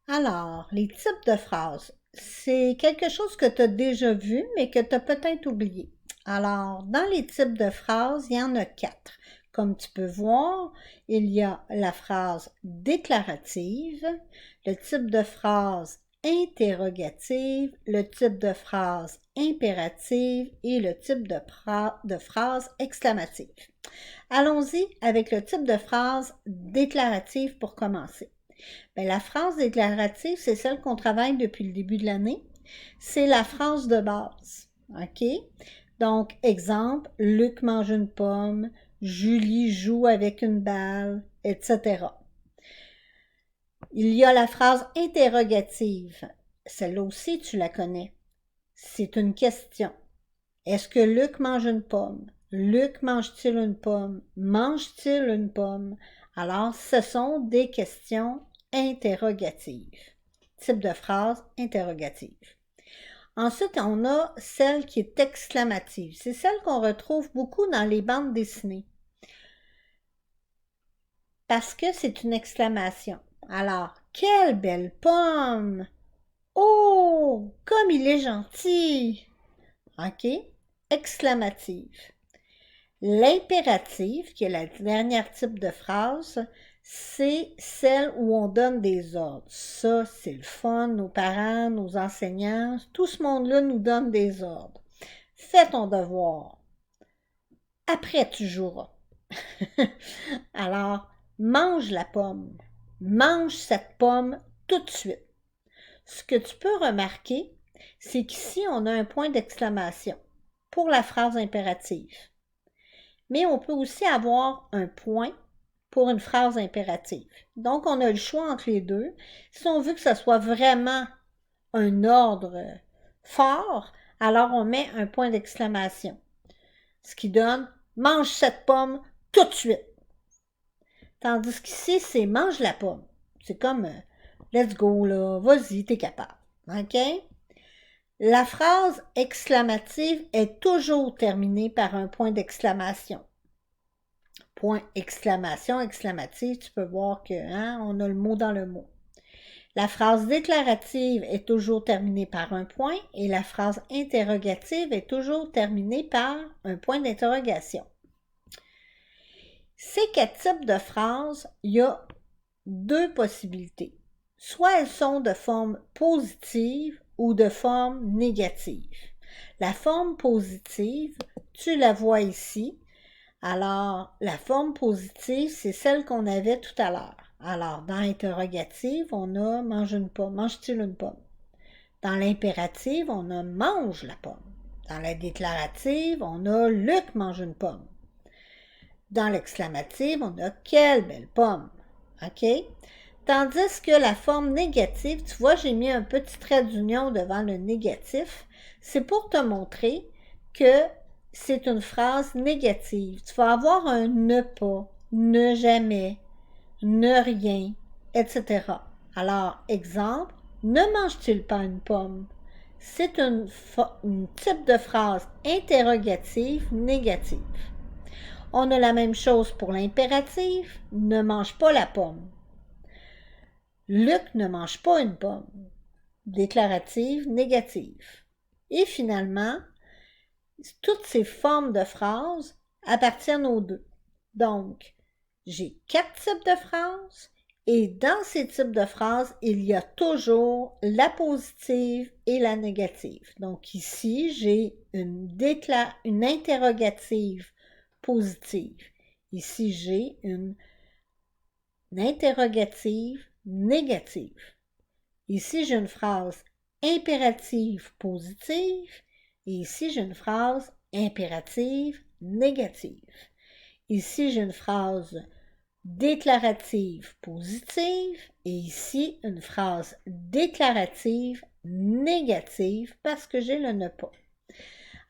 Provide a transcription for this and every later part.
Alors, les types de phrases, c'est quelque chose que tu as déjà vu, mais que tu as peut-être oublié. Alors, dans les types de phrases, il y en a 4. Comme tu peux voir, il y a la phrase déclarative, le type de phrase interrogative, le type de phrase impérative et le type de phrase exclamative. Allons-y avec le type de phrase déclarative pour commencer. Bien, la phrase déclarative, c'est celle qu'on travaille depuis le début de l'année. C'est la phrase de base. OK? Donc, exemple, Luc mange une pomme, Julie joue avec une balle, etc. Il y a la phrase interrogative. Celle-là aussi, tu la connais. C'est une question. Est-ce que Luc mange une pomme? Luc mange-t-il une pomme? Mange-t-il une pomme? Alors, ce sont des questions interrogatives. Type de phrase interrogative. Ensuite, on a celle qui est exclamative. C'est celle qu'on retrouve beaucoup dans les bandes dessinées. Parce que c'est une exclamation. Alors, quelle belle pomme! Oh, comme il est gentil! OK? Exclamative. L'impératif, qui est le dernier type de phrase, c'est celle où on donne des ordres. Ça, c'est le fun, nos parents, nos enseignants, tout ce monde-là nous donne des ordres. Fais ton devoir. Après, tu joueras. Alors, mange la pomme. Mange cette pomme tout de suite. Ce que tu peux remarquer, c'est qu'ici, on a un point d'exclamation pour la phrase impérative. Mais on peut aussi avoir un point pour une phrase impérative. Donc, on a le choix entre les deux. Si on veut que ce soit vraiment un ordre fort, alors on met un point d'exclamation. Ce qui donne « mange cette pomme tout de suite ». Tandis qu'ici, c'est « mange la pomme ». C'est comme « let's go là, vas-y, t'es capable ». OK? La phrase exclamative est toujours terminée par un point d'exclamation. Point exclamation, exclamative, tu peux voir que on a le mot dans le mot. La phrase déclarative est toujours terminée par un point et la phrase interrogative est toujours terminée par un point d'interrogation. Ces 4 types de phrases, il y a 2 possibilités. Soit elles sont de forme positive ou de forme négative. La forme positive, tu la vois ici. Alors, la forme positive, c'est celle qu'on avait tout à l'heure. Alors, dans l'interrogative, on a mange une pomme, mange-t-il une pomme? Dans l'impérative, on a mange la pomme. Dans la déclarative, on a Luc mange une pomme. Dans l'exclamative, on a quelle belle pomme. OK? Tandis que la forme négative, tu vois, j'ai mis un petit trait d'union devant le négatif. C'est pour te montrer que c'est une phrase négative. Tu vas avoir un ne pas, ne jamais, ne rien, etc. Alors, exemple, ne mange-t-il pas une pomme? C'est une type de phrase interrogative négative. On a la même chose pour l'impératif, ne mange pas la pomme. Luc ne mange pas une pomme. Déclarative négative. Et finalement, toutes ces formes de phrases appartiennent aux deux. Donc, j'ai 4 types de phrases et dans ces types de phrases, il y a toujours la positive et la négative. Donc ici, j'ai une interrogative positive. Ici, j'ai une interrogative négative. Ici, j'ai une phrase impérative positive et ici, j'ai une phrase impérative négative. Ici, j'ai une phrase déclarative positive et ici, une phrase déclarative négative parce que j'ai le ne pas.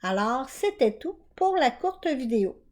Alors, c'était tout pour la courte vidéo.